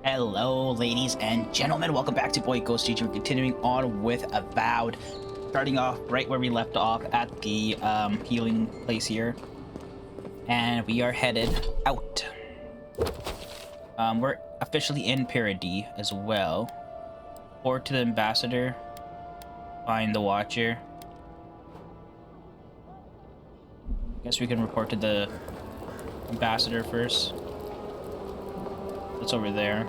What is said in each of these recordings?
Hello, ladies and gentlemen. Welcome back to Boy Ghost Teacher. We're continuing on with Avowed, starting off right where we left off at the healing place here, and we are headed out. We're officially in Paradis as well. Report to the ambassador. Find the Watcher. Guess we can report to the ambassador first. It's over there.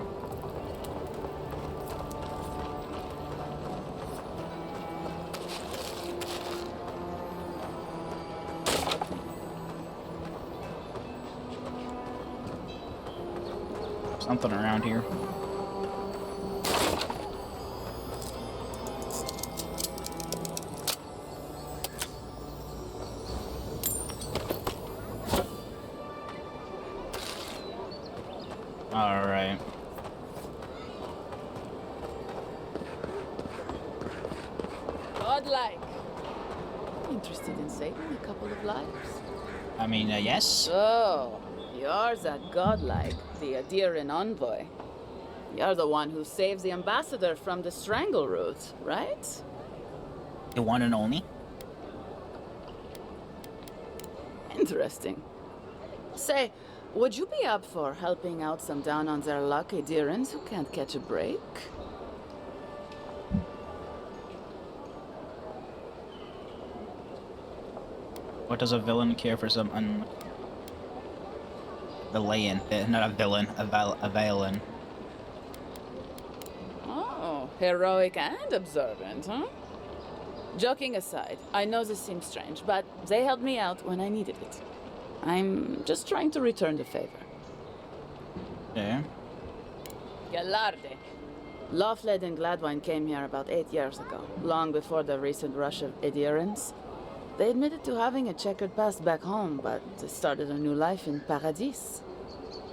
Something around here. All right. Godlike. Interested in saving a couple of lives? I mean, yes. So, you're that godlike, the Yarin envoy. You're the one who saves the ambassador from the strangle route, right? The one and only. Interesting. Say, would you be up for helping out some down on their luck Yadirans who can't catch a break? What does a villain care for some villain? Not a villain, a villain. Oh, heroic and observant, huh? Joking aside, I know this seems strange, but they helped me out when I needed it. I'm just trying to return the favor. Yeah. Gallarde. Lawfled and Gladwine came here about 8 years ago, long before the recent rush of adherents. They admitted to having a checkered past back home, but they started a new life in Paradis.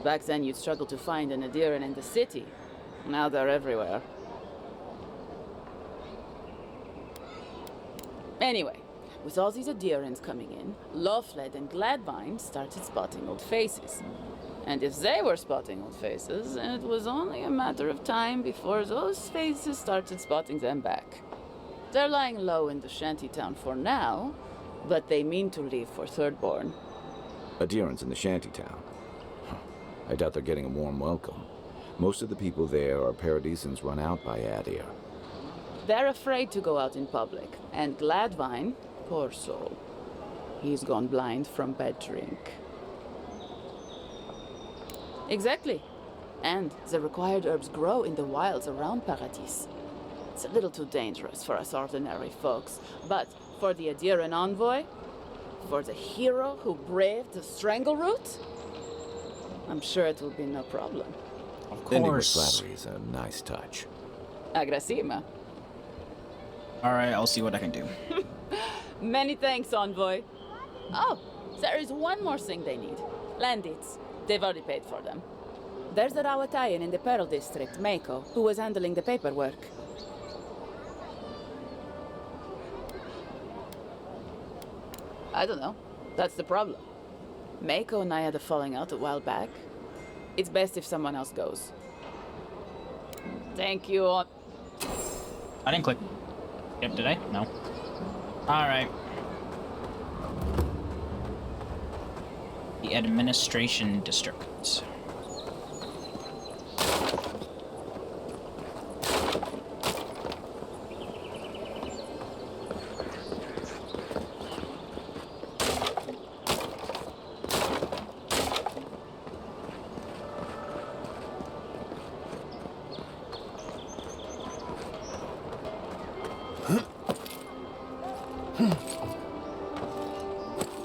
Back then, you'd struggle to find an adherent in the city. Now they're everywhere. Anyway, with all these adherents coming in, Lawfled and Gladwine started spotting old faces. And if they were spotting old faces, it was only a matter of time before those faces started spotting them back. They're lying low in the shantytown for now, but they mean to leave for Thirdborn. Adherents in the shantytown? Huh. I doubt they're getting a warm welcome. Most of the people there are Paradisans run out by Adir. They're afraid to go out in public, and Gladwine, poor soul, he's gone blind from bad drink. Exactly. And the required herbs grow in the wilds around Paradis. It's a little too dangerous for us ordinary folks, but for the Adiran envoy, for the hero who braved the strangle route, I'm sure it will be no problem. Of Ending with course. flattery is a nice touch. Agrasima. All right, I'll see what I can do. Many thanks, envoy. Oh, there is one more thing they need. Land deeds. They've already paid for them. There's a Rawatayan in the Pearl District, Mako, who was handling the paperwork. I don't know. That's the problem. Mako and I had a falling out a while back. It's best if someone else goes. Thank you. I didn't click. Yep, did I? No. All right. The administration district.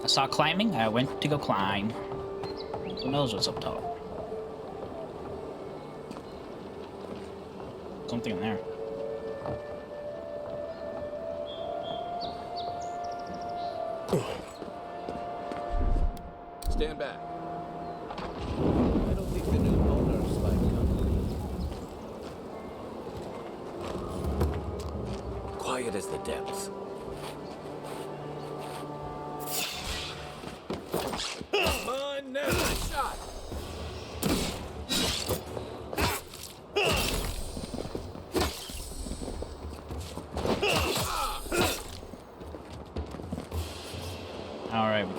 I saw climbing, I went to go climb. Who knows what's up top? Something in there. Stand back. I don't think the new owners like company. Quiet as the depths. Come on, now, shot.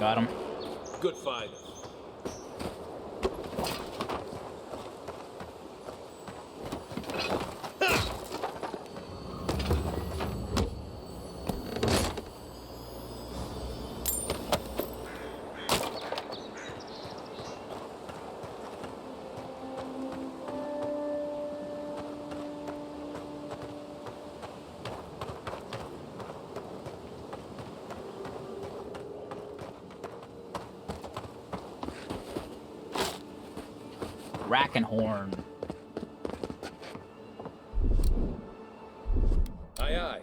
got him. Good fight. Rackenhorn. Aye, aye.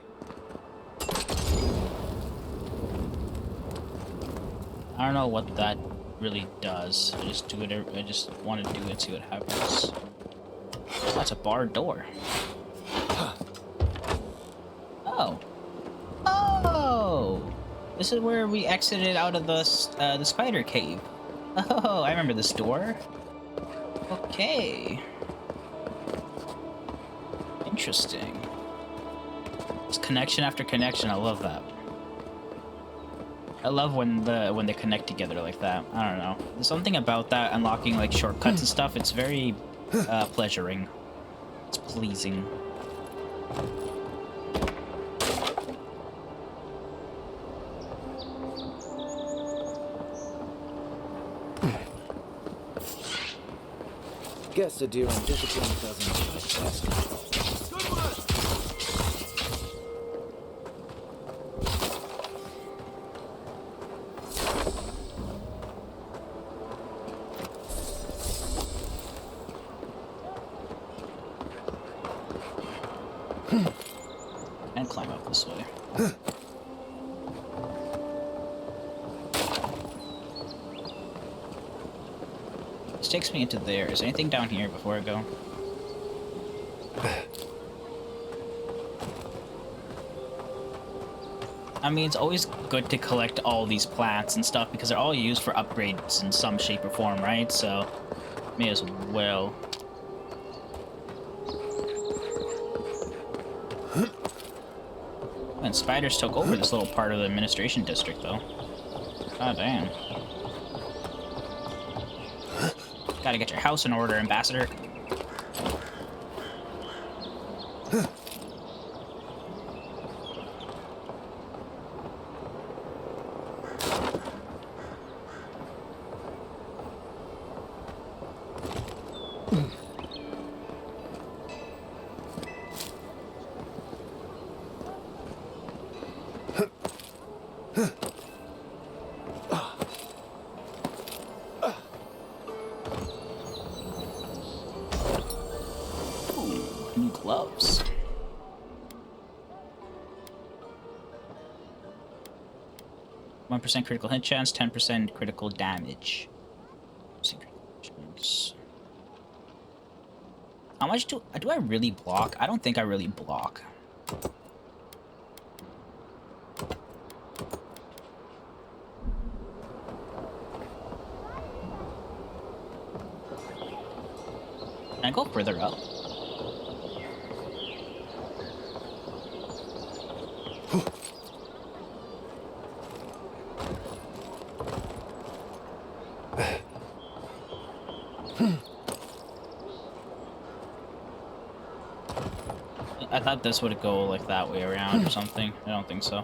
I don't know what that really does. I just do it. I just want to do it. See what happens. Oh, that's a barred door. Oh. Oh. This is where we exited out of the spider cave. Oh, I remember this door. Okay. Interesting. It's connection after connection. I love that. I love when they connect together like that. I don't know. There's something about that unlocking like shortcuts and stuff. It's very pleasuring. It's pleasing. Guess the deer and discipline doesn't like pest control. Good one! And climb up this way. This takes me into there. Is there anything down here before I go? I mean, it's always good to collect all these plants and stuff because they're all used for upgrades in some shape or form, right? So, may as well. And spiders took over this little part of the administration district, though. God damn. Gotta get your house in order, Ambassador. New gloves. %1 critical hit chance, 10% critical damage. How much do I really block? I don't think I really block. Can I go further up? I thought this would go like that way around or something. I don't think so.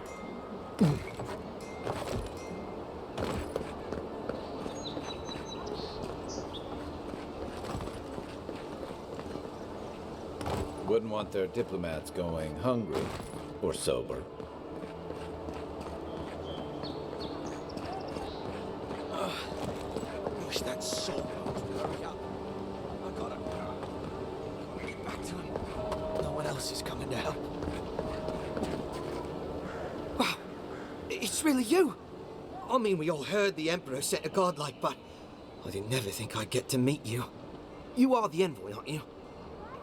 Wouldn't want their diplomats going hungry or sober. Wish that soul would hurry up. I gotta get back to him. No one else is coming to help. Wow, it's really you. I mean, we all heard the Emperor sent a godlike, but I didn't never think I'd get to meet you. You are the envoy, aren't you?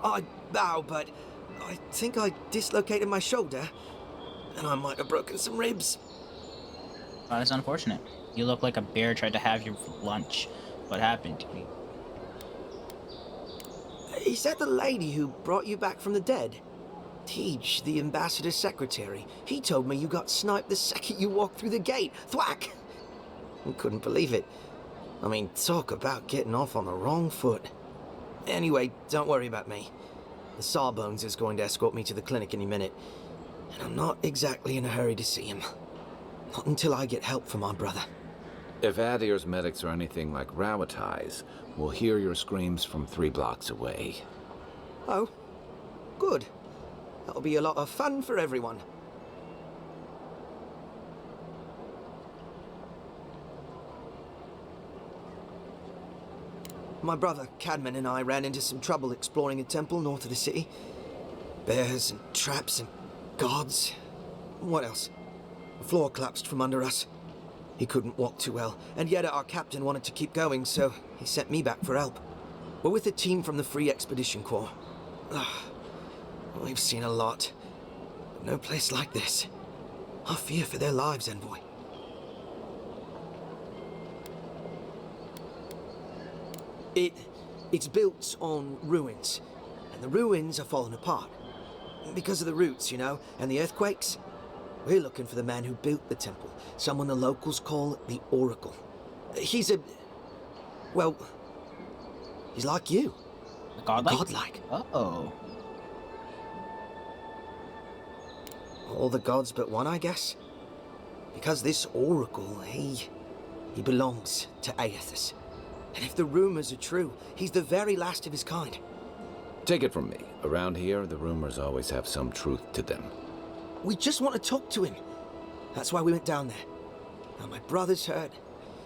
I bow, but I think I dislocated my shoulder, and I might have broken some ribs. Oh, that's unfortunate. You look like a bear tried to have your lunch. What happened to me? Is that the lady who brought you back from the dead? Tej, the ambassador's secretary. He told me you got sniped the second you walked through the gate. Thwack! I couldn't believe it. I mean, talk about getting off on the wrong foot. Anyway, don't worry about me. The Sawbones is going to escort me to the clinic any minute, and I'm not exactly in a hurry to see him. Not until I get help from my brother. If Adir's medics are anything like Rowatai's, we'll hear your screams from 3 blocks away. Oh, good. That'll be a lot of fun for everyone. My brother, Cadman, and I ran into some trouble exploring a temple north of the city. Bears and traps and guards. What else? The floor collapsed from under us. He couldn't walk too well, and yet our captain wanted to keep going, so he sent me back for help. We're with a team from the Free Expedition Corps. We've seen a lot, but no place like this. I fear for their lives, Envoy. It's built on ruins, and the ruins are falling apart. Because of the roots, you know, and the earthquakes. We're looking for the man who built the temple, someone the locals call the Oracle. He's well, he's like you. Godlike? Godlike. Oh. All the gods but one, I guess. Because this Oracle, he belongs to Aethys. And if the rumors are true, he's the very last of his kind. Take it from me. Around here, the rumors always have some truth to them. We just want to talk to him. That's why we went down there. Now my brother's hurt,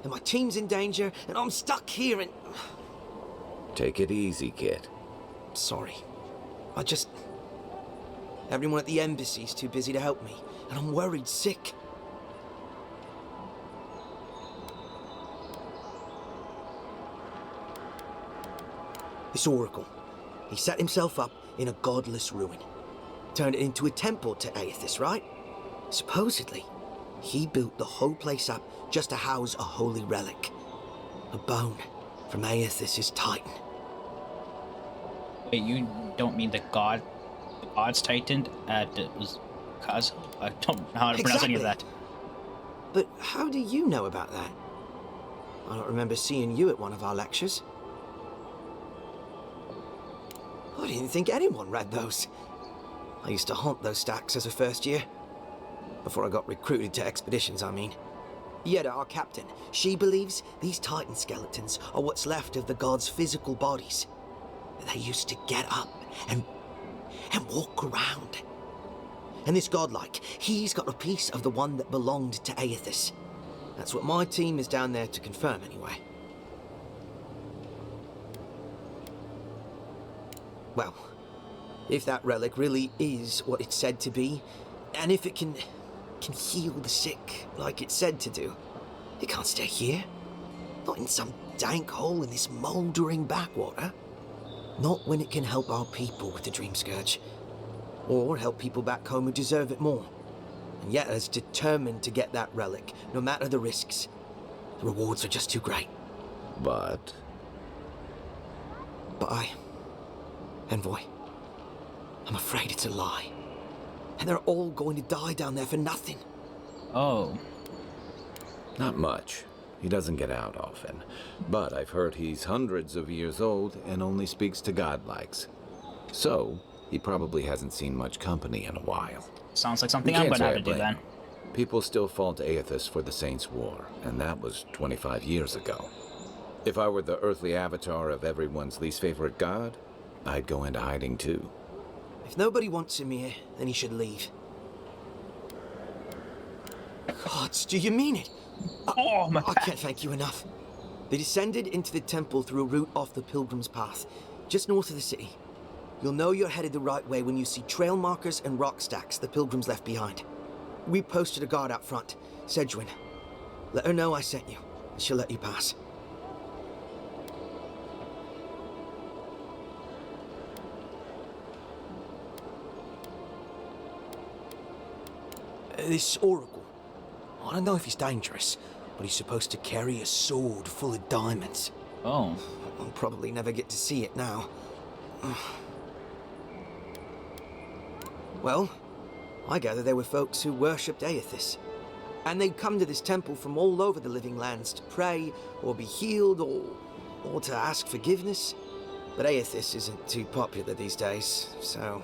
and my team's in danger, and I'm stuck here and... Take it easy, kid. Sorry. Everyone at the embassy's too busy to help me, and I'm worried sick. This Oracle, he set himself up in a godless ruin. Turned it into a temple to Aethys, right? Supposedly, he built the whole place up just to house a holy relic. A bone from Aethys' Titan. Wait, you don't mean the gods tightened? It was cause I don't know how to pronounce any of that. But how do you know about that? I don't remember seeing you at one of our lectures. I didn't think anyone read those. I used to haunt those stacks as a first year. Before I got recruited to expeditions, I mean. Yeda, our captain, she believes these Titan skeletons are what's left of the gods' physical bodies. They used to get up and walk around. And this godlike, he's got a piece of the one that belonged to Aethys. That's what my team is down there to confirm, anyway. Well, if that relic really is what it's said to be, and if it can heal the sick like it's said to do, it can't stay here. Not in some dank hole in this mouldering backwater. Not when it can help our people with the Dream Scourge. Or help people back home who deserve it more. And yet is determined to get that relic, no matter the risks. The rewards are just too great. But Envoy, I'm afraid it's a lie. And they're all going to die down there for nothing. Oh. not much. He doesn't get out often. But I've heard he's hundreds of years old and only speaks to godlikes. So, he probably hasn't seen much company in a while. Sounds like something I'm gonna have to do then. People still fault Aethys for the Saints' War, and that was 25 years ago. If I were the earthly avatar of everyone's least favorite god, I'd go into hiding too. If nobody wants him here, then he should leave. Gods, do you mean it? Oh my I can't thank you enough. They descended into the temple through a route off the Pilgrim's Path, just north of the city. You'll know you're headed the right way when you see trail markers and rock stacks the Pilgrims left behind. We posted a guard out front, Sedgwin. Let her know I sent you, and she'll let you pass. This Oracle, I don't know if he's dangerous, but he's supposed to carry a sword full of diamonds. Oh. I'll probably never get to see it now. Well, I gather there were folks who worshipped Aethys. And they'd come to this temple from all over the living lands to pray, or be healed, or to ask forgiveness. But Aethys isn't too popular these days, so...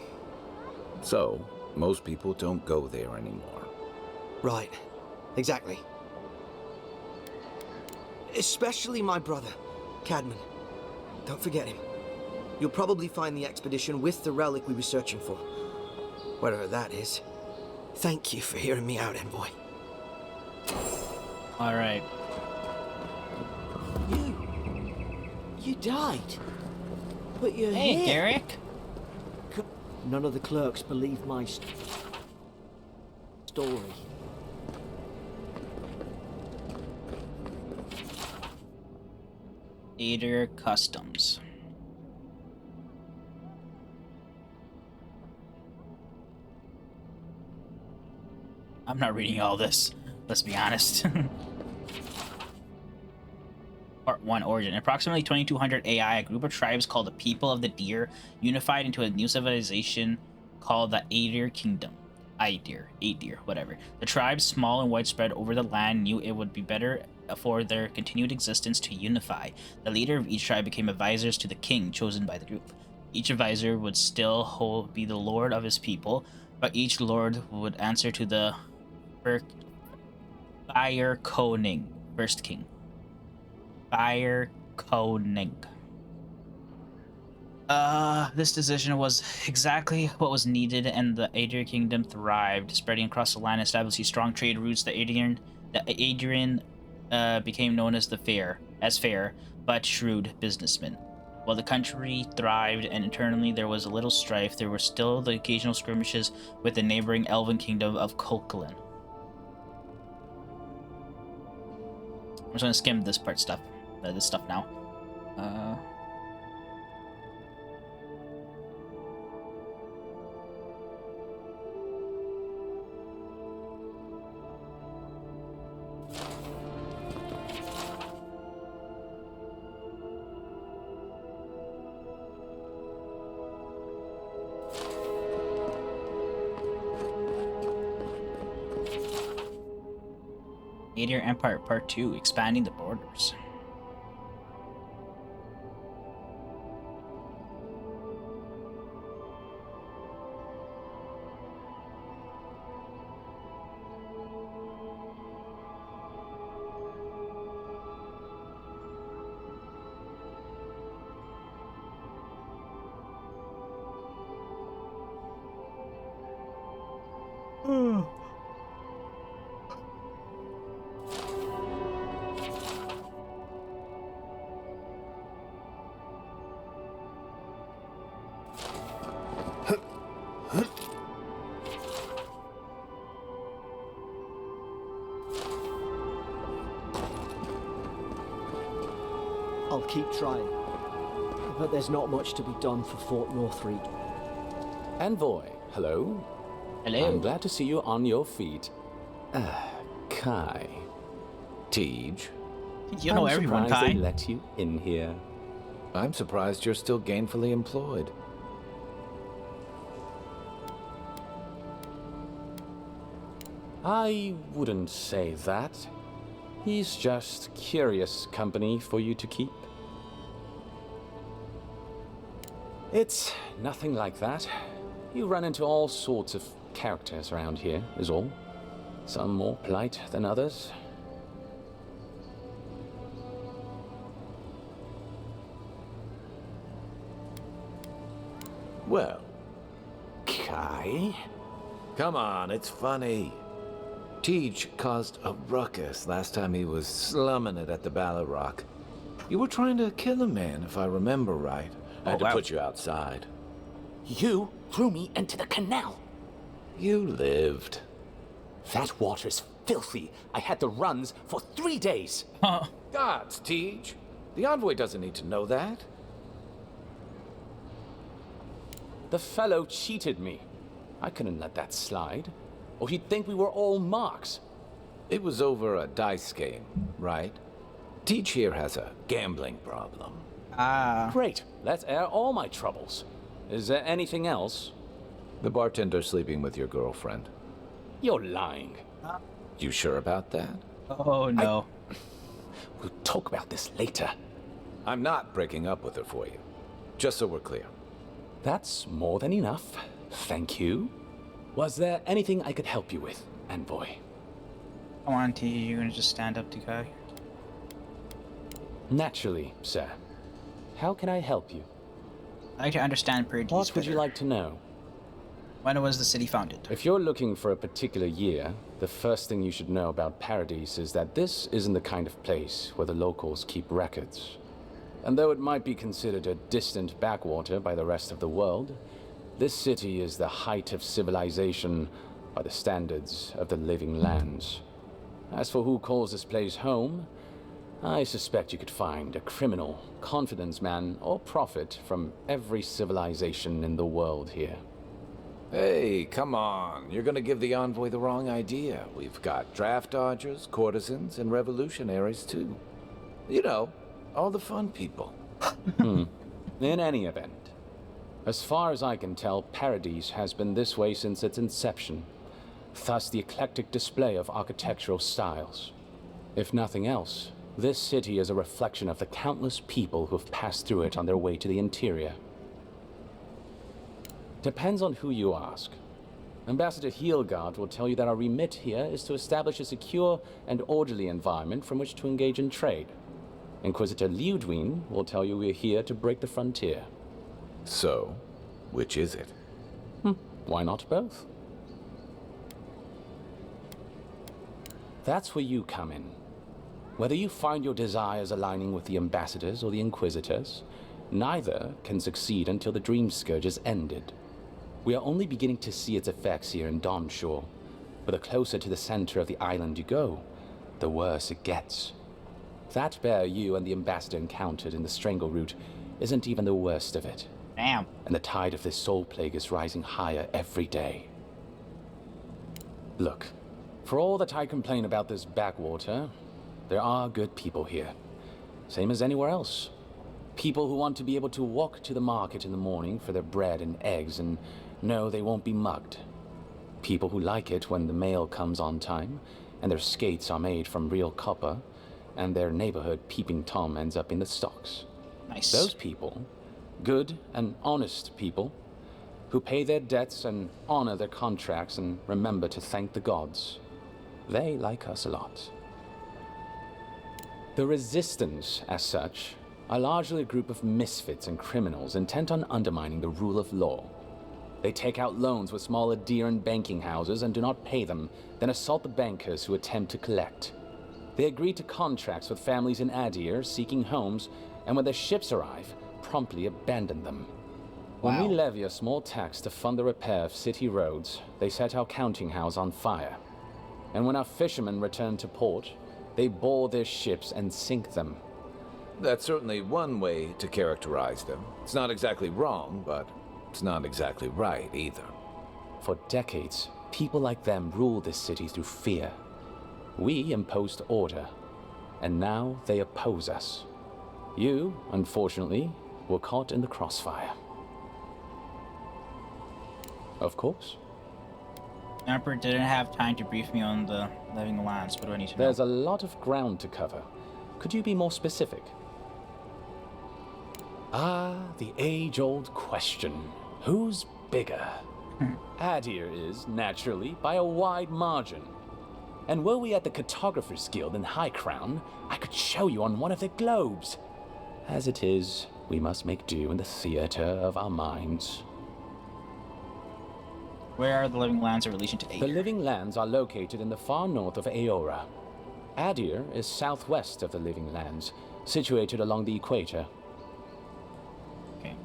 So, most people don't go there anymore. Right. Exactly. Especially my brother, Cadman. Don't forget him. You'll probably find the expedition with the relic we were searching for. Whatever that is. Thank you for hearing me out, Envoy. Alright. You died. But you're Hey, here. Garrick. None of the clerks believe my story. Ader Customs. I'm not reading all this, let's be honest. Part 1 Origin. Approximately 2200 AI, a group of tribes called the People of the Deer unified into a new civilization called the Adir Kingdom. Adir, whatever. The tribes, small and widespread over the land, knew it would be better for their continued existence to unify. The leader of each tribe became advisors to the king chosen by the group. Each advisor would still be the lord of his people, but each lord would answer to the Fire Koning, first king. Fire Koning. This decision was exactly what was needed, and the Adrian kingdom thrived, spreading across the land, establishing strong trade routes. The Adrian became known as fair, but shrewd businessmen. While the country thrived and internally there was a little strife, there were still the occasional skirmishes with the neighboring elven kingdom of Kolklin. I'm just gonna skim this stuff now. Adir Empire Part 2, expanding the borders. I'll keep trying. But there's not much to be done for Fort Northreed. Envoy, hello. Hello. I'm glad to see you on your feet. Kai. Tej, You know I'm everyone, surprised Kai. they let you in here. I'm surprised you're still gainfully employed. I wouldn't say that. He's just curious company for you to keep. It's nothing like that. You run into all sorts of characters around here, is all. Some more polite than others. Well, Kai? come on, it's funny. Tej caused a ruckus last time he was slumming it at the Ballarrock. You were trying to kill a man, if I remember right. I had to wow. put you outside. You threw me into the canal. You lived. That water's filthy. I had the runs for 3 days. Gods, Tej. The envoy doesn't need to know that. The fellow cheated me. I couldn't let that slide. Or he'd think we were all marks. It was over a dice game, right? Tej here has a gambling problem. Great. Let's air all my troubles. Is there anything else? The bartender sleeping with your girlfriend. You're lying. You sure about that? Oh no. We'll talk about this later. I'm not breaking up with her for you. Just so we're clear. That's more than enough. Thank you. Was there anything I could help you with, envoy? I want to. You're gonna just stand up to guy. Naturally, sir. How can I help you? I'd like to understand Paradis. What would you better. like to know? When was the city founded? If you're looking for a particular year, the first thing you should know about Paradis is that this isn't the kind of place where the locals keep records. And though it might be considered a distant backwater by the rest of the world, this city is the height of civilization by the standards of the living lands. As for who calls this place home, I suspect you could find a criminal, confidence man, or prophet from every civilization in the world here. Hey, come on. You're gonna give the envoy the wrong idea. We've got draft dodgers, courtesans, and revolutionaries, too. You know, all the fun people. In any event, as far as I can tell, Paradis has been this way since its inception. Thus the eclectic display of architectural styles. If nothing else, this city is a reflection of the countless people who have passed through it on their way to the interior. Depends on who you ask. Ambassador Heelgard will tell you that our remit here is to establish a secure and orderly environment from which to engage in trade. Inquisitor Liudwin will tell you we're here to break the frontier. So, which is it? Why not both? That's where you come in. Whether you find your desires aligning with the ambassadors or the inquisitors, neither can succeed until the Dream Scourge is ended. We are only beginning to see its effects here in Dawnshore, but the closer to the center of the island you go, the worse it gets. That bear you and the ambassador encountered in the Strangle Route isn't even the worst of it. Damn. And the tide of this soul plague is rising higher every day. Look, for all that I complain about this backwater, there are good people here. Same as anywhere else. People who want to be able to walk to the market in the morning for their bread and eggs and know they won't be mugged. People who like it when the mail comes on time, and their skates are made from real copper, and their neighborhood peeping Tom ends up in the stocks. Nice. Those people, good and honest people, who pay their debts and honor their contracts and remember to thank the gods. They like us a lot. The Resistance, as such, are largely a group of misfits and criminals intent on undermining the rule of law. They take out loans with small Adiran banking houses and do not pay them, then assault the bankers who attempt to collect. They agree to contracts with families in Adir seeking homes, and when their ships arrive, promptly abandon them. When Wow. we levy a small tax to fund the repair of city roads, they set our counting house on fire. And when our fishermen return to port, they board their ships and sink them. That's certainly one way to characterize them. It's not exactly wrong, but it's not exactly right either. For decades, people like them ruled this city through fear. We imposed order, and now they oppose us. You, unfortunately, were caught in the crossfire. Of course. The Emperor didn't have time to brief me on the living lands. What do I need to know? There's a lot of ground to cover. Could you be more specific? Ah, the age-old question. Who's bigger? Adir is, naturally, by a wide margin. And were we at the Cartographers Guild in High Crown, I could show you on one of their globes. As it is, we must make do in the theater of our minds. Where are the living lands in relation to The Aegir? living lands are located in the far north of Aora. Adir is southwest of the living lands, situated along the equator. Okay.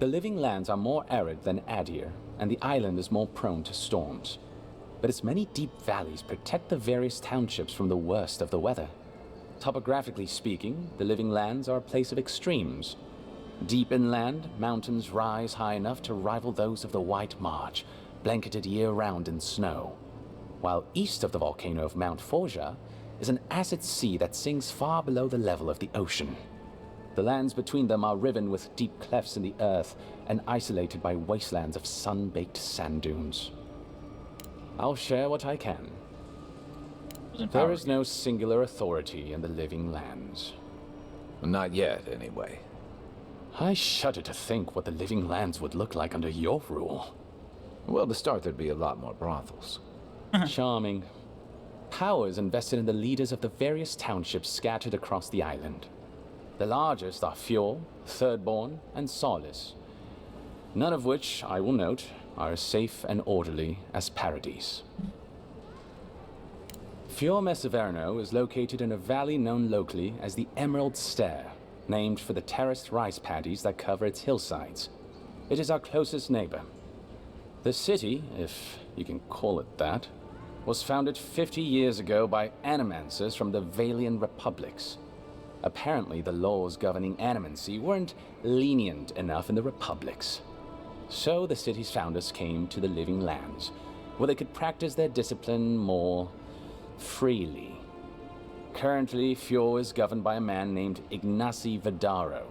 The living lands are more arid than Adir, and the island is more prone to storms. But its many deep valleys protect the various townships from the worst of the weather. Topographically speaking, the living lands are a place of extremes. Deep inland, mountains rise high enough to rival those of the White March, blanketed year-round in snow. While east of the volcano of Mount Forja is an acid sea that sinks far below the level of the ocean. The lands between them are riven with deep clefts in the earth and isolated by wastelands of sun-baked sand dunes. I'll share what I can. There is no singular authority in the living lands. Not yet, anyway. I shudder to think what the living lands would look like under your rule. Well, to start, there'd be a lot more brothels. Charming. Power is invested in the leaders of the various townships scattered across the island. The largest are Fjord, Thirdborn, and Solace. None of which, I will note, are as safe and orderly as Paradis. Fjord Messeverno is located in a valley known locally as the Emerald Stair, named for the terraced rice paddies that cover its hillsides. It is our closest neighbor. The city, if you can call it that, was founded 50 years ago by animancers from the Valian Republics. Apparently, the laws governing animancy weren't lenient enough in the Republics. So the city's founders came to the living lands, where they could practice their discipline more freely. Currently, Fjord is governed by a man named Ignacy Vidaro.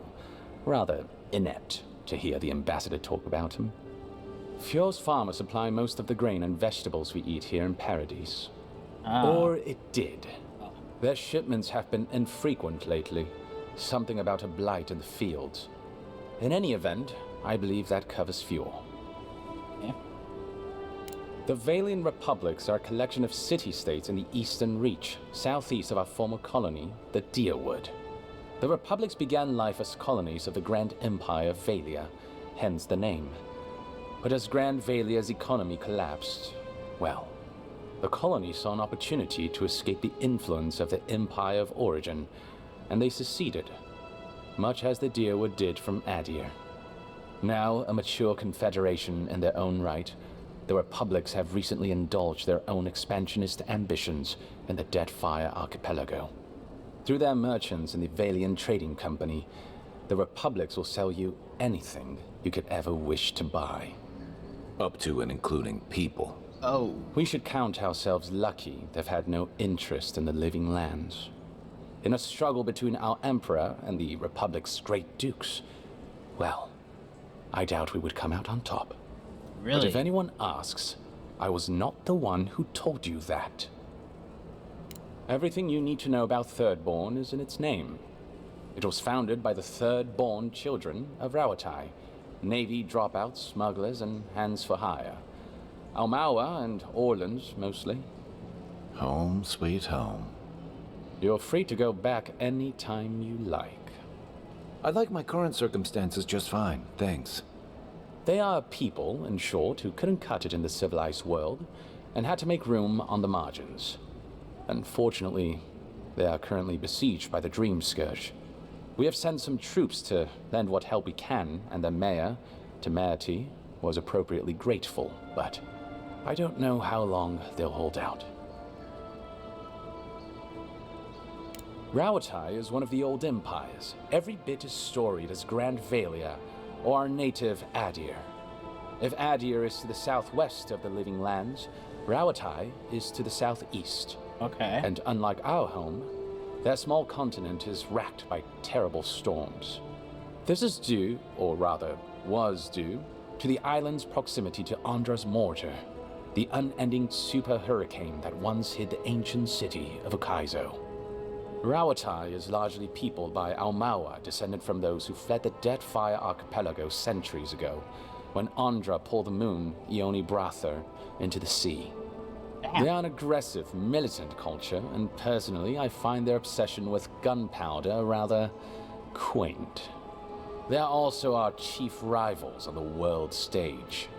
Rather inept to hear the ambassador talk about him. Fjord's farmers supply most of the grain and vegetables we eat here in Paradis. Or it did. Their shipments have been infrequent lately. Something about a blight in the fields. In any event, I believe that covers Fjord. Yeah. The Valian Republics are a collection of city-states in the Eastern Reach, southeast of our former colony, the Deerwood. The Republics began life as colonies of the Grand Empire of Valia, hence the name. But as Grand Valia's economy collapsed, well, the colony saw an opportunity to escape the influence of the Empire of Origin, and they seceded, much as the Deerwood did from Adir. Now a mature confederation in their own right, the Republics have recently indulged their own expansionist ambitions in the Deadfire Archipelago. Through their merchants in the Valian Trading Company, the Republics will sell you anything you could ever wish to buy. Up to and including people. Oh. We should count ourselves lucky they've had no interest in the living lands. In a struggle between our Emperor and the Republic's great dukes, well, I doubt we would come out on top. Really? But if anyone asks, I was not the one who told you that. Everything you need to know about Thirdborn is in its name. It was founded by the third-born children of Rawatai, Navy dropouts, smugglers, and hands for hire. Almawa and Orleans, mostly. Home, sweet home. You're free to go back any time you like. I like my current circumstances just fine, thanks. They are a people, in short, who couldn't cut it in the civilized world, and had to make room on the margins. Unfortunately, they are currently besieged by the Dream Scourge. We have sent some troops to lend what help we can, and the mayor, Temerity, was appropriately grateful, but I don't know how long they'll hold out. Rawatai is one of the old empires, every bit as storied as Grand Valia or our native Adir. If Adir is to the southwest of the living lands, Rawatai is to the southeast. Okay. And unlike our home, their small continent is racked by terrible storms. This is due, or rather was due, to the island's proximity to Andra's mortar, the unending super hurricane that once hid the ancient city of Akaizo. Rawatai is largely peopled by Almawa, descended from those who fled the Deadfire Archipelago centuries ago, when Andra pulled the moon, Ioni Brather, into the sea. They are an aggressive, militant culture, and personally, I find their obsession with gunpowder rather quaint. They are also our chief rivals on the world stage.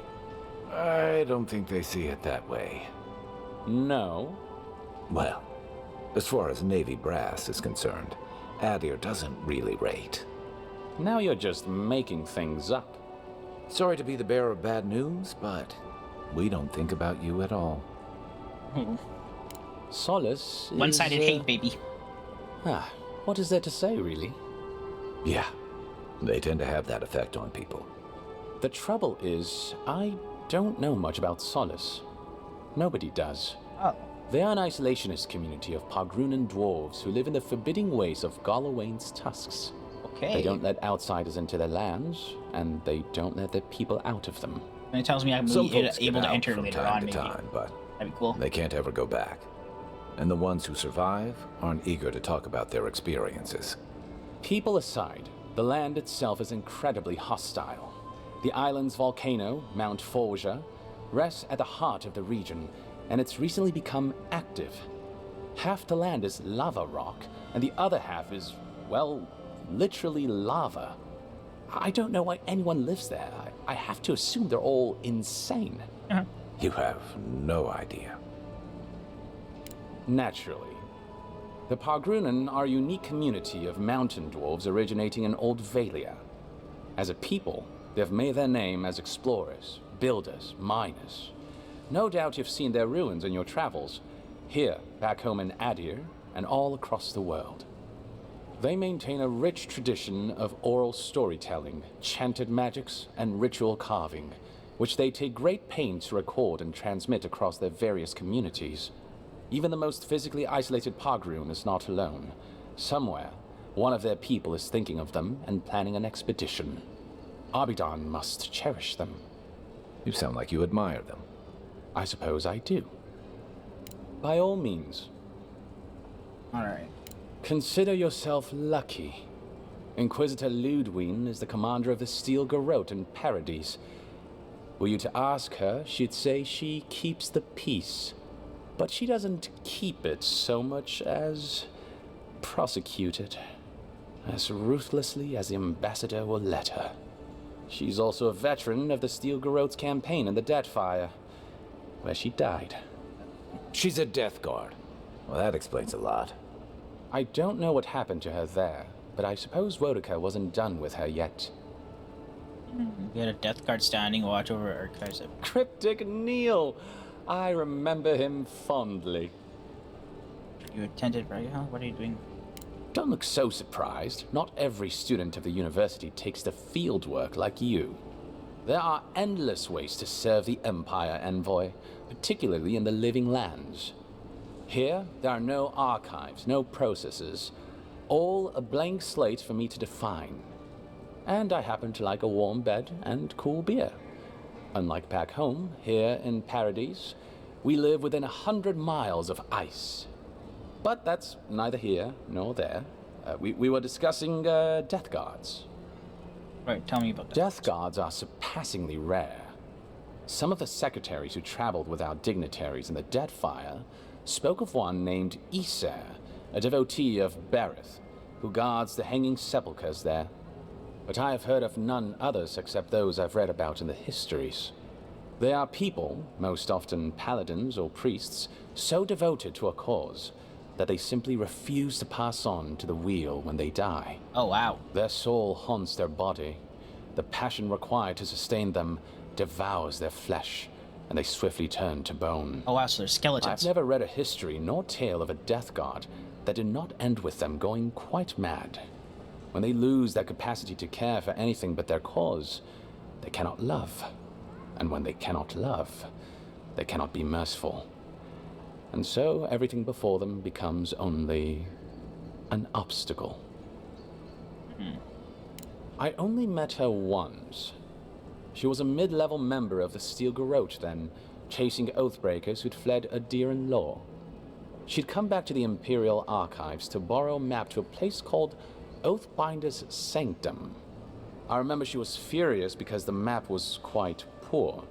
I don't think they see it that way. No? Well, as far as Navy brass is concerned, Adir doesn't really rate. Now you're just making things up. Sorry to be the bearer of bad news, but we don't think about you at all. Solace is, One-sided hate, baby. What is there to say, really? Yeah, they tend to have that effect on people. The trouble is, I don't know much about Solace. Nobody does. Oh. They are an isolationist community of Pagrunan dwarves who live in the forbidding ways of Galawain's tusks. Okay. They don't let outsiders into their lands, and they don't let their people out of them. And it tells me I'm Some able folks get to out enter from later time on, to maybe. time, but That'd be cool. They can't ever go back. And the ones who survive aren't eager to talk about their experiences. People aside, the land itself is incredibly hostile. The island's volcano, Mount Forja, rests at the heart of the region, and it's recently become active. Half the land is lava rock, and the other half is, well, literally lava. I don't know why anyone lives there. I have to assume they're all insane. You have no idea. Naturally. The Pargrunen are a unique community of mountain dwarves originating in Old Valia. As a people, they've made their name as explorers, builders, miners. No doubt you've seen their ruins in your travels, here, back home in Adir, and all across the world. They maintain a rich tradition of oral storytelling, chanted magics, and ritual carving, which they take great pains to record and transmit across their various communities. Even the most physically isolated Pargrun is not alone. Somewhere, one of their people is thinking of them and planning an expedition. Abidan must cherish them. You sound like you admire them. I suppose I do. By all means, Alright. consider yourself lucky. Inquisitor Ludwine is the commander of the Steel Garrote in Paradis. Were you to ask her, she'd say she keeps the peace. But she doesn't keep it so much as prosecute it. As ruthlessly as the ambassador will let her. She's also a veteran of the Steel Garrote's campaign in the Deathfire, where she died. She's a Death Guard. Well, that explains a lot. I don't know what happened to her there, but I suppose Wodica wasn't done with her yet. We had a Death Guard standing watch over archives of... Cryptic Neil! I remember him fondly. You attended, right? Huh? What are you doing? Don't look so surprised. Not every student of the university takes the field work like you. There are endless ways to serve the Empire, Envoy, particularly in the Living Lands. Here, there are no archives, no processes, all a blank slate for me to define. And I happen to like a warm bed and cool beer. Unlike back home, here in Paradis, we live within 100 miles of ice. But that's neither here nor there. We were discussing Death Guards. Right, tell me about that. Death Guards are surpassingly rare. Some of the secretaries who traveled with our dignitaries in the Deathfire spoke of one named Iser, a devotee of Berith, who guards the hanging sepulchres there. But I have heard of none others except those I've read about in the histories. They are people, most often paladins or priests, so devoted to a cause that they simply refuse to pass on to the wheel when they die. Oh, wow. Their soul haunts their body. The passion required to sustain them devours their flesh, and they swiftly turn to bone. Oh, wow, so they're skeletons. I've never read a history nor tale of a death guard that did not end with them going quite mad. When they lose their capacity to care for anything but their cause, they cannot love. And when they cannot love, they cannot be merciful. And so everything before them becomes only an obstacle. I only met her once. She was a mid-level member of the Steel Garrote then, chasing oathbreakers who'd fled Adiran law. She'd come back to the Imperial Archives to borrow a map to a place called Oathbinder's Sanctum. I remember she was furious because the map was quite poor.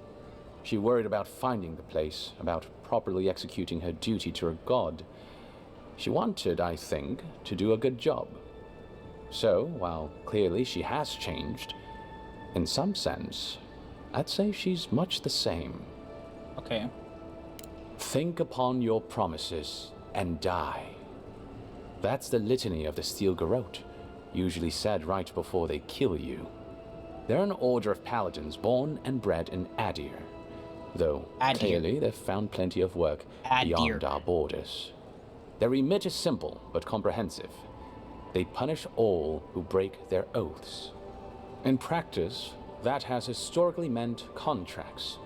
She worried about finding the place, about properly executing her duty to her god. She wanted, I think, to do a good job. So, while clearly she has changed, in some sense, I'd say she's much the same. Okay. Think upon your promises and die. That's the litany of the Steel Garrote, usually said right before they kill you. They're an order of paladins born and bred in Adir, though clearly they've found plenty of work beyond our borders. Their remit is simple but comprehensive. They punish all who break their oaths. In practice, that has historically meant contracts.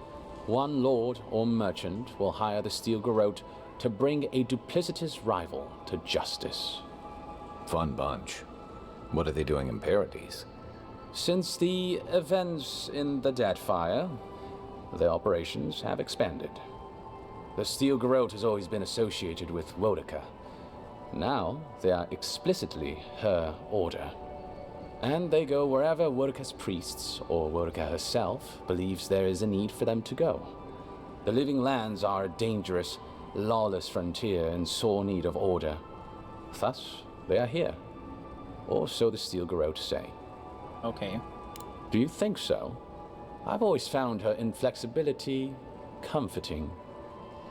One lord or merchant will hire the Steel Garrote to bring a duplicitous rival to justice. Fun bunch. What are they doing in Paradis? Since the events in the Deathfire, their operations have expanded. The Steel Garrote has always been associated with Wodaka. Now, they are explicitly her order. And they go wherever Wodaka's priests, or Wodaka herself, believes there is a need for them to go. The Living Lands are a dangerous, lawless frontier in sore need of order. Thus, they are here. Or so the Steel Garrote say. Okay. Do you think so? I've always found her inflexibility comforting.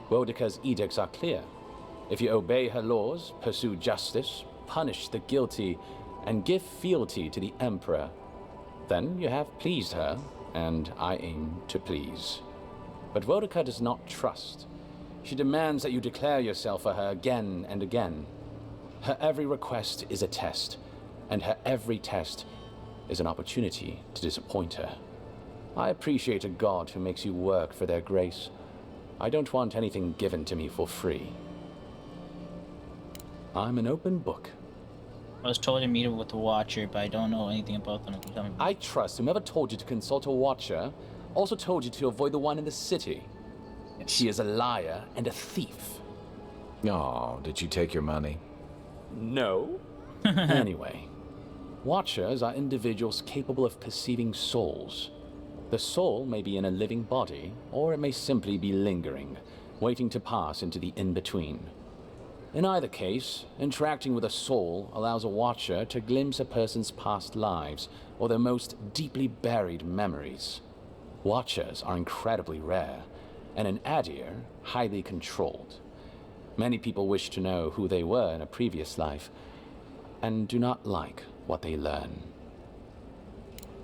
Wodaka's edicts are clear. If you obey her laws, pursue justice, punish the guilty, and give fealty to the Emperor, then you have pleased her, and I aim to please. But Wodaka does not trust. She demands that you declare yourself for her again and again. Her every request is a test, and her every test is an opportunity to disappoint her. I appreciate a god who makes you work for their grace. I don't want anything given to me for free. I'm an open book. I was told to meet with the Watcher, but I don't know anything about them. I trust whomever told you to consult a Watcher also told you to avoid the one in the city. Yes. She is a liar and a thief. Oh, did you take your money? No. Anyway, Watchers are individuals capable of perceiving souls. The soul may be in a living body, or it may simply be lingering, waiting to pass into the in-between. In either case, interacting with a soul allows a Watcher to glimpse a person's past lives or their most deeply buried memories. Watchers are incredibly rare, and in Adir, highly controlled. Many people wish to know who they were in a previous life, and do not like what they learn.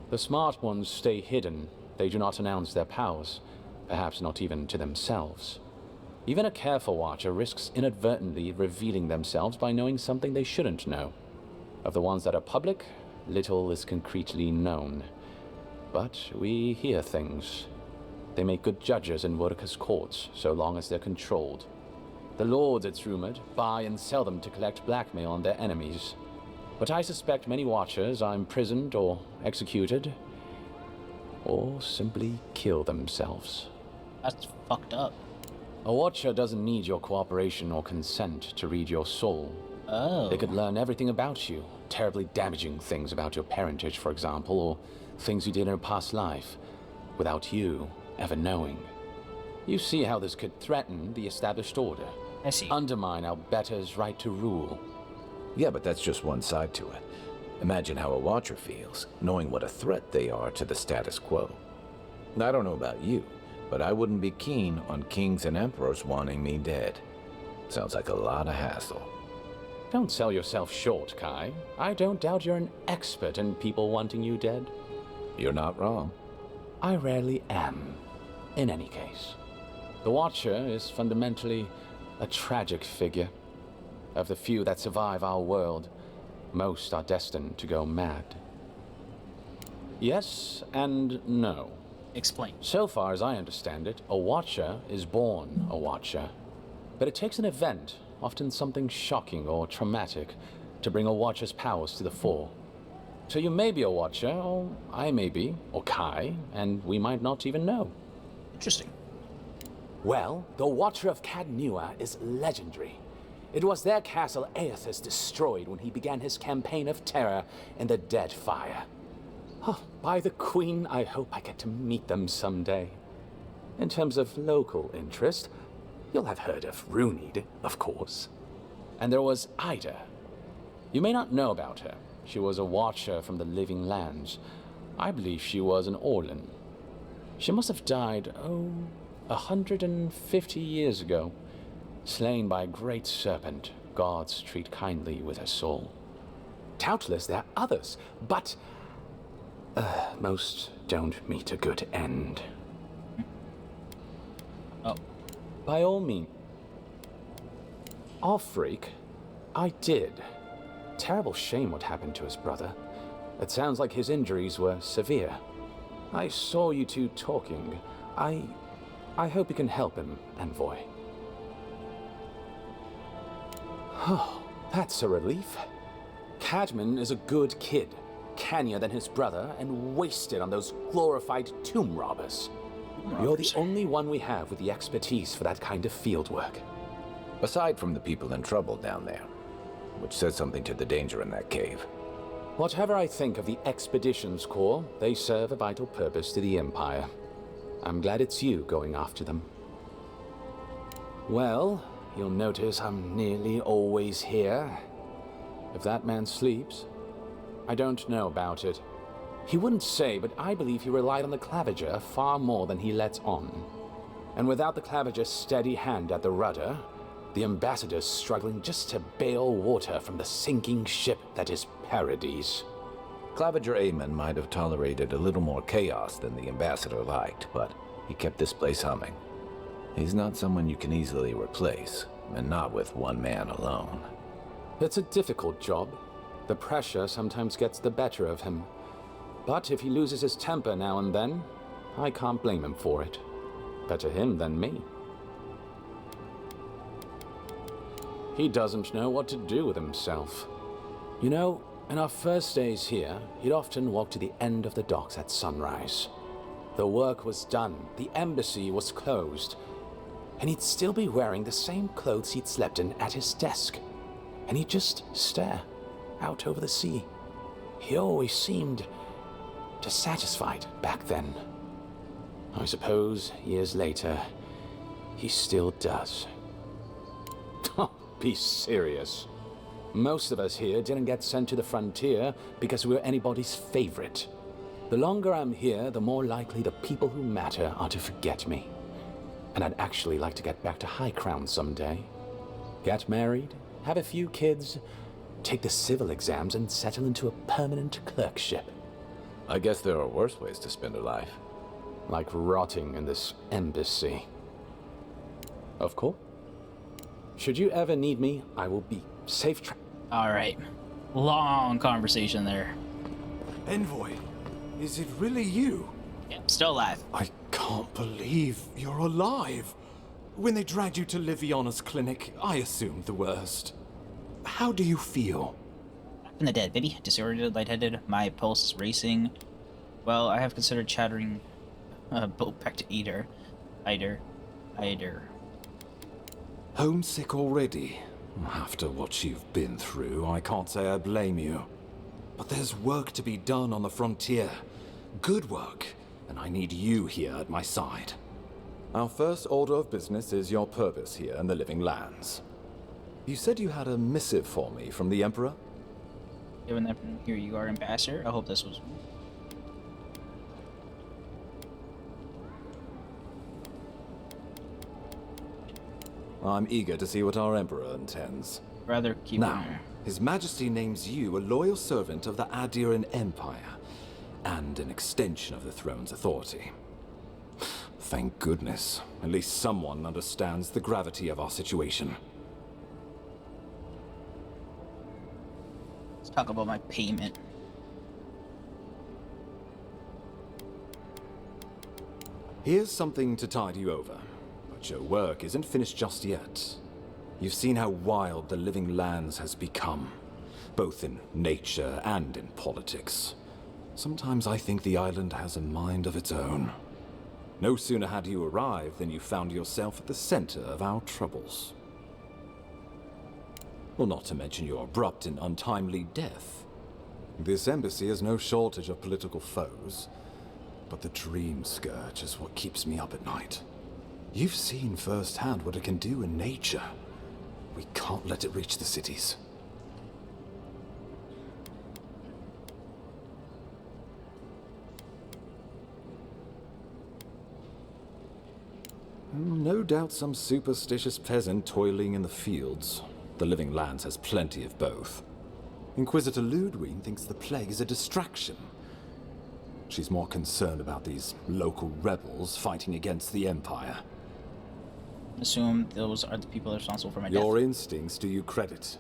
The smart ones stay hidden. They do not announce their powers, perhaps not even to themselves. Even a careful Watcher risks inadvertently revealing themselves by knowing something they shouldn't know. Of the ones that are public, little is concretely known. But we hear things. They make good judges in Wodaka's courts, so long as they're controlled. The lords, it's rumored, buy and sell them to collect blackmail on their enemies. But I suspect many Watchers are imprisoned or executed, or simply kill themselves. That's fucked up. A Watcher doesn't need your cooperation or consent to read your soul. Oh. They could learn everything about you, terribly damaging things about your parentage, for example, or things you did in a past life, without you ever knowing. You see how this could threaten the established order. I see. Undermine our betters' right to rule. Yeah, but that's just one side to it. Imagine how a Watcher feels, knowing what a threat they are to the status quo. I don't know about you, but I wouldn't be keen on kings and emperors wanting me dead. Sounds like a lot of hassle. Don't sell yourself short, Kai. I don't doubt you're an expert in people wanting you dead. You're not wrong. I rarely am, in any case. The Watcher is fundamentally a tragic figure. Of the few that survive our world, most are destined to go mad. Yes and no. Explain. So far as I understand it, a Watcher is born a Watcher. But it takes an event, often something shocking or traumatic, to bring a Watcher's powers to the fore. So you may be a Watcher, or I may be, or Kai, and we might not even know. Interesting. Well, the Watcher of Cadnua is legendary. It was their castle Aethys destroyed when he began his campaign of terror in the Dead Fire. Oh, by the Queen, I hope I get to meet them someday. In terms of local interest, you'll have heard of Runid, of course. And there was Ida. You may not know about her. She was a Watcher from the Living Lands. I believe she was an Orlan. She must have died, 150 years ago. Slain by a great serpent, gods treat kindly with her soul. Doubtless there are others, but most don't meet a good end. Oh. By all means. Freak, I did. Terrible shame what happened to his brother. It sounds like his injuries were severe. I saw you two talking. I hope you can help him, Envoy. Oh, that's a relief. Cadman is a good kid, cannier than his brother, and wasted on those glorified tomb robbers. You're the only one we have with the expertise for that kind of field work. Aside from the people in trouble down there, which says something to the danger in that cave. Whatever I think of the Expeditions Corps, they serve a vital purpose to the Empire. I'm glad it's you going after them. Well, you'll notice I'm nearly always here. If that man sleeps, I don't know about it. He wouldn't say, but I believe he relied on the Claviger far more than he lets on. And without the Claviger's steady hand at the rudder, the ambassador's struggling just to bail water from the sinking ship that is Paradis. Claviger Amon might have tolerated a little more chaos than the ambassador liked, but he kept this place humming. He's not someone you can easily replace, and not with one man alone. It's a difficult job. The pressure sometimes gets the better of him. But if he loses his temper now and then, I can't blame him for it. Better him than me. He doesn't know what to do with himself. You know, in our first days here, he'd often walk to the end of the docks at sunrise. The work was done, the embassy was closed, and he'd still be wearing the same clothes he'd slept in at his desk. And he'd just stare out over the sea. He always seemed dissatisfied back then. I suppose, years later, he still does. Oh, be serious. Most of us here didn't get sent to the frontier because we were anybody's favorite. The longer I'm here, the more likely the people who matter are to forget me. And I'd actually like to get back to High Crown someday. Get married, have a few kids, take the civil exams, and settle into a permanent clerkship. I guess there are worse ways to spend a life. Like rotting in this embassy. Of course. Should you ever need me, I will be safe. All right. Long conversation there. Envoy, is it really you? Yeah, still alive. I can't believe you're alive. When they dragged you to Liviana's clinic, I assumed the worst. How do you feel? Back from the dead, baby. Disoriented, lightheaded, my pulse is racing. Well, I have considered chattering boat back to Eider. Homesick already? After what you've been through, I can't say I blame you. But there's work to be done on the frontier. Good work, and I need you here at my side. Our first order of business is your purpose here in the Living Lands. You said you had a missive for me from the Emperor? Given that here you are, Ambassador, I hope this was... I'm eager to see what our Emperor intends. Rather keep Now, His Majesty names you a loyal servant of the Adiran Empire, and an extension of the throne's authority. Thank goodness. At least someone understands the gravity of our situation. Let's talk about my payment. Here's something to tide you over. But your work isn't finished just yet. You've seen how wild the Living Lands has become, both in nature and in politics. Sometimes I think the island has a mind of its own. No sooner had you arrived than you found yourself at the center of our troubles. Well, not to mention your abrupt and untimely death. This embassy has no shortage of political foes, but the Dream Scourge is what keeps me up at night. You've seen firsthand what it can do in nature. We can't let it reach the cities. No doubt some superstitious peasant toiling in the fields. The Living Lands has plenty of both. Inquisitor Ludwig thinks the plague is a distraction. She's more concerned about these local rebels fighting against the Empire. Assume those are the people responsible for my death. Your instincts do you credit.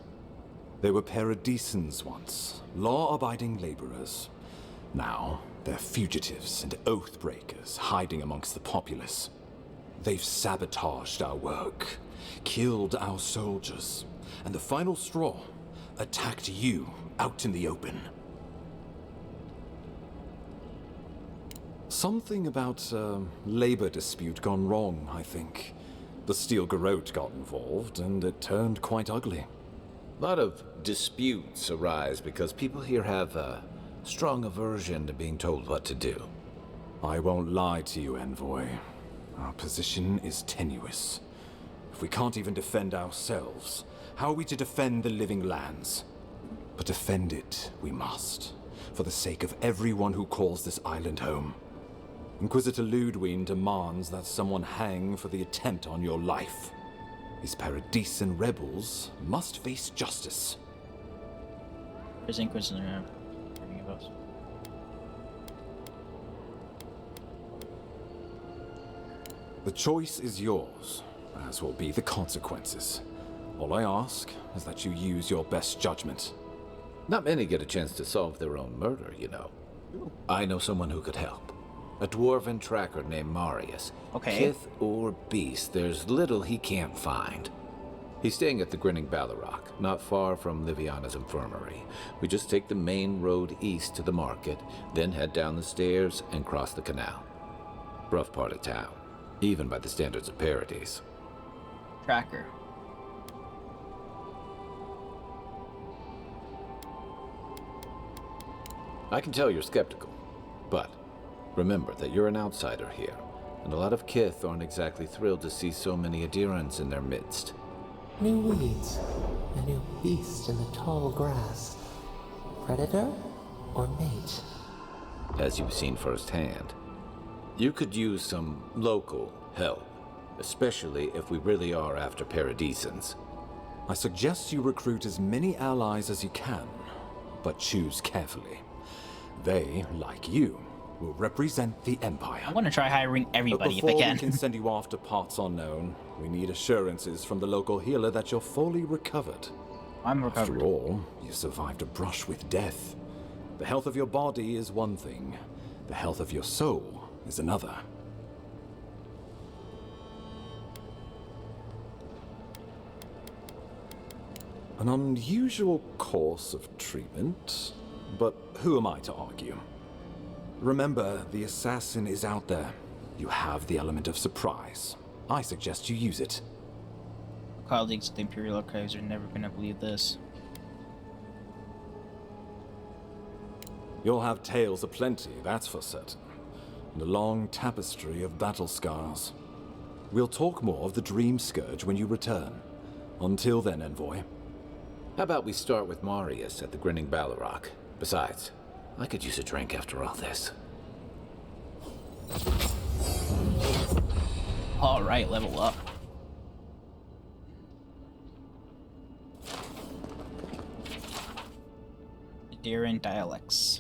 They were Paradisans once, law-abiding laborers. Now, they're fugitives and oath-breakers hiding amongst the populace. They've sabotaged our work, killed our soldiers, and the final straw, attacked you out in the open. Something about a labor dispute gone wrong, I think. The Steel Garrote got involved, and it turned quite ugly. A lot of disputes arise because people here have a strong aversion to being told what to do. I won't lie to you, Envoy. Our position is tenuous. If we can't even defend ourselves, how are we to defend the living lands? But defend it we must, for the sake of everyone who calls this island home. Inquisitor Ludwine demands that someone hang for the attempt on your life. These Paradisan rebels must face justice. There's Inquisitor. The choice is yours, as will be the consequences. All I ask is that you use your best judgment. Not many get a chance to solve their own murder, you know. I know someone who could help. A dwarven tracker named Marius. Okay. Kith or beast, there's little he can't find. He's staying at the Grinning Ballarrock, not far from Liviana's infirmary. We just take the main road east to the market, then head down the stairs and cross the canal. Rough part of town, even by the standards of Paradis. Tracker. I can tell you're skeptical, but remember that you're an outsider here, and a lot of Kith aren't exactly thrilled to see so many adherents in their midst. New weeds, a new beast in the tall grass. Predator or mate? As you've seen firsthand. You could use some local help, especially if we really are after Paradisans. I suggest you recruit as many allies as you can, but choose carefully. They, like you, will represent the Empire. I'm gonna try hiring But everybody if I before can. we can send you off to parts unknown, we need assurances from the local healer that you're fully recovered. I'm recovered. After all, you survived a brush with death. The health of your body is one thing. The health of your soul is another. An unusual course of treatment, but who am I to argue? Remember, the assassin is out there. You have the element of surprise. I suggest you use it. Colleagues at the Imperial Archives are never gonna believe this. You'll have tales aplenty, that's for certain. And a long tapestry of battle scars. We'll talk more of the Dream Scourge when you return. Until then, Envoy. How about we start with Marius at the Grinning Ballarrock? Besides, I could use a drink after all this. Alright, level up. Yarin dialects.